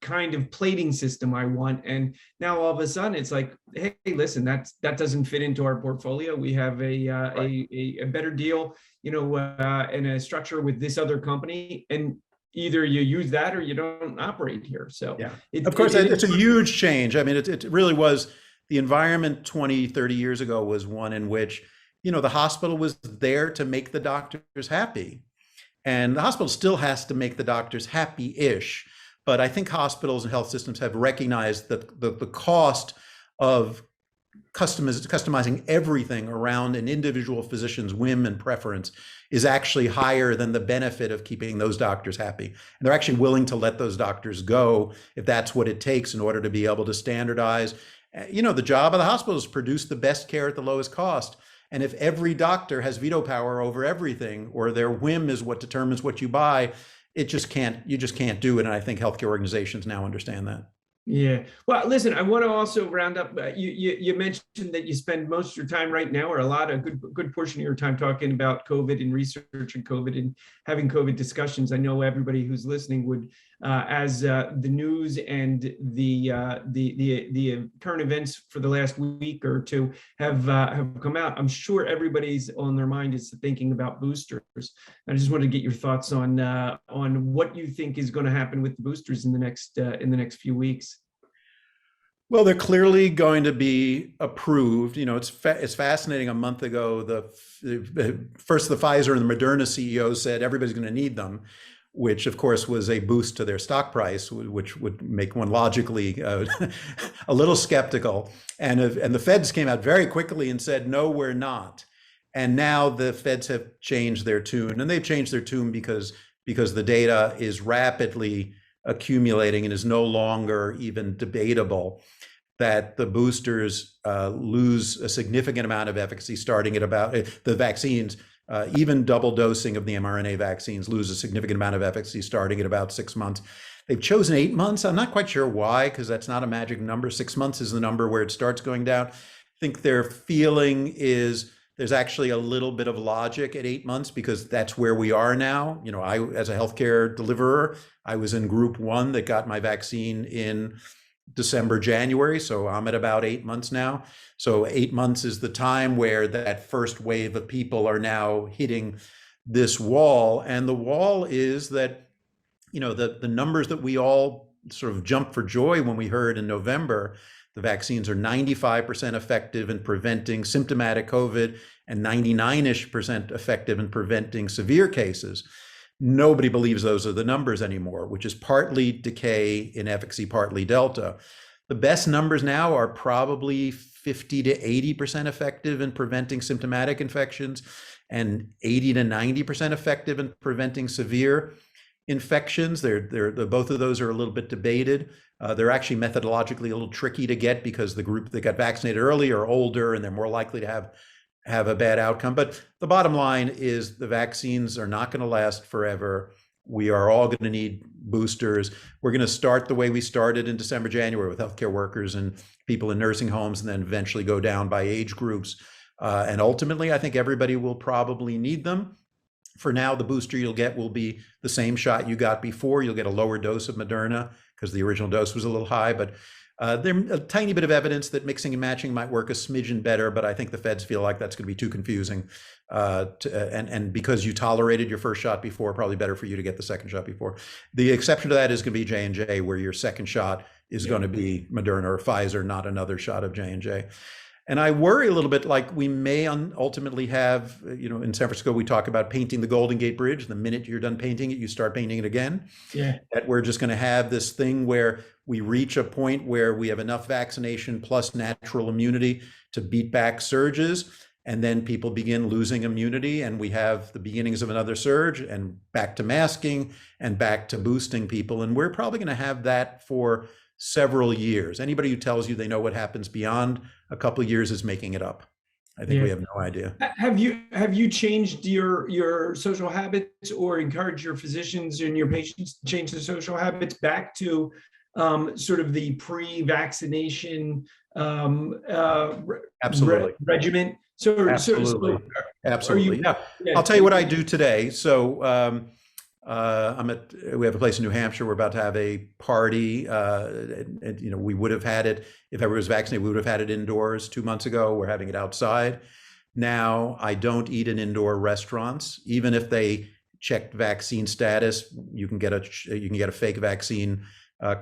kind of plating system I want, and now all of a sudden it's like, hey, listen, that doesn't fit into our portfolio. We have a better deal, and a structure with this other company, and either you use that or you don't operate here. So yeah, of course, it's a huge change. I mean, it really was. The environment 20, 30 years ago was one in which, the hospital was there to make the doctors happy. And the hospital still has to make the doctors happy-ish. But I think hospitals and health systems have recognized that the cost of customizing everything around an individual physician's whim and preference is actually higher than the benefit of keeping those doctors happy. And they're actually willing to let those doctors go if that's what it takes in order to be able to standardize. The job of the hospital is to produce the best care at the lowest cost. And if every doctor has veto power over everything, or their whim is what determines what you buy, you just can't do it. And I think healthcare organizations now understand that. Yeah. Well, listen, I want to also round up. You mentioned that you spend most of your time right now, or a lot of good portion of your time, talking about COVID and research and COVID and having COVID discussions. I know everybody who's listening would, as the news and the current events for the last week or two have come out, I'm sure everybody's on their mind is thinking about boosters. I just want to get your thoughts on what you think is going to happen with the boosters in the next few weeks. Well, they're clearly going to be approved. It's fascinating. A month ago, first the Pfizer and the Moderna CEOs said everybody's going to need them, which of course was a boost to their stock price, which would make one logically a little skeptical. And the Feds came out very quickly and said, no, we're not. And now the Feds have changed their tune, and they've changed their tune because the data is rapidly accumulating and is no longer even debatable that the boosters lose a significant amount of efficacy starting at about the vaccines, even double dosing of the mRNA vaccines lose a significant amount of efficacy starting at about 6 months. They've chosen 8 months. I'm not quite sure why, because that's not a magic number. 6 months is the number where it starts going down. I think their feeling is there's actually a little bit of logic at 8 months because that's where we are now. I, as a healthcare deliverer, I was in group 1 that got my vaccine in December, January. So I'm at about 8 months now. So 8 months is the time where that first wave of people are now hitting this wall. And the wall is that, the numbers that we all sort of jumped for joy when we heard in November, the vaccines are 95% effective in preventing symptomatic COVID and 99-ish% effective in preventing severe cases. Nobody believes those are the numbers anymore, which is partly decay in efficacy, partly delta. The best numbers now are probably 50 to 80% effective in preventing symptomatic infections and 80 to 90% effective in preventing severe infections. Both of those are a little bit debated. They're actually methodologically a little tricky to get because the group that got vaccinated early are older and they're more likely to have a bad outcome. But the bottom line is the vaccines are not going to last forever. We are all going to need boosters. We're going to start the way we started in December, January with healthcare workers and people in nursing homes, and then eventually go down by age groups. And ultimately, I think everybody will probably need them. For now, the booster you'll get will be the same shot you got before. You'll get a lower dose of Moderna because the original dose was a little high. But there's a tiny bit of evidence that mixing and matching might work a smidgen better, but I think the feds feel like that's going to be too confusing. And because you tolerated your first shot before, probably better for you to get the second shot before. The exception to that is going to be J&J, where your second shot is going to be Moderna or Pfizer, not another shot of J&J. And I worry a little bit, like we may ultimately have, in San Francisco, we talk about painting the Golden Gate Bridge. The minute you're done painting it, you start painting it again. Yeah. That we're just going to have this thing where we reach a point where we have enough vaccination plus natural immunity to beat back surges. And then people begin losing immunity, and we have the beginnings of another surge, and back to masking and back to boosting people. And we're probably going to have that for several years. Anybody who tells you they know what happens beyond a couple of years is making it up. I think we have no idea. Have you changed your social habits, or encouraged your physicians and your patients to change their social habits back to sort of the pre-vaccination Absolutely. regimen? Absolutely. Absolutely. I'll tell you what I do today. So we have a place in New Hampshire. We're about to have a party. And, we would have had it, if everyone was vaccinated, we would have had it indoors 2 months ago. We're having it outside. Now, I don't eat in indoor restaurants. Even if they checked vaccine status, you can get a fake vaccine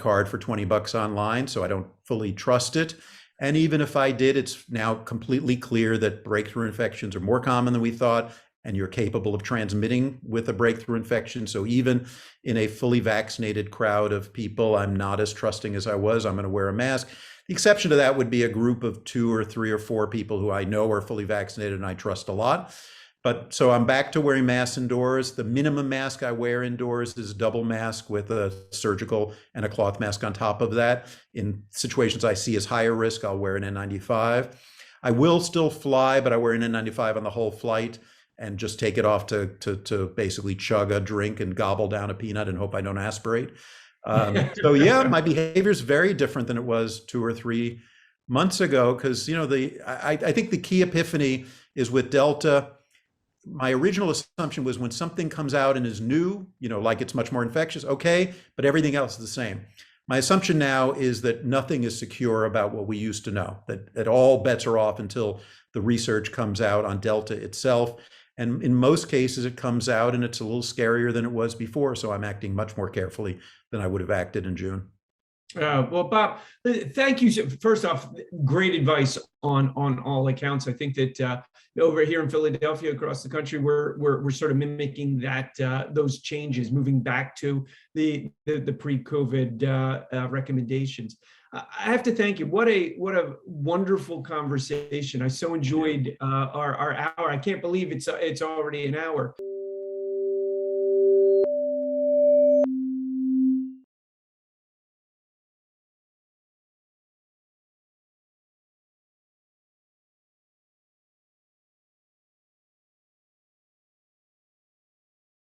card for $20 online. So I don't fully trust it. And even if I did, it's now completely clear that breakthrough infections are more common than we thought, and you're capable of transmitting with a breakthrough infection. So even in a fully vaccinated crowd of people, I'm not as trusting as I was. I'm going to wear a mask. The exception to that would be a group of 2 or 3 or 4 people who I know are fully vaccinated and I trust a lot. But so I'm back to wearing masks indoors. The minimum mask I wear indoors is a double mask with a surgical and a cloth mask on top of that. In situations I see as higher risk, I'll wear an N95. I will still fly, but I wear an N95 on the whole flight and just take it off to basically chug a drink and gobble down a peanut and hope I don't aspirate. So yeah, my behavior is very different than it was 2 or 3 months ago, because I think the key epiphany is with Delta. My original assumption was when something comes out and is new, like it's much more infectious, okay, but everything else is the same. My assumption now is that nothing is secure about what we used to know, that all bets are off until the research comes out on Delta itself. And in most cases, it comes out and it's a little scarier than it was before. So I'm acting much more carefully than I would have acted in June. Well, Bob, thank you. First off, great advice on all accounts. I think that over here in Philadelphia, across the country, we're sort of mimicking those changes, moving back to the pre-COVID recommendations. I have to thank you. What a wonderful conversation. I so enjoyed our hour. I can't believe it's already an hour.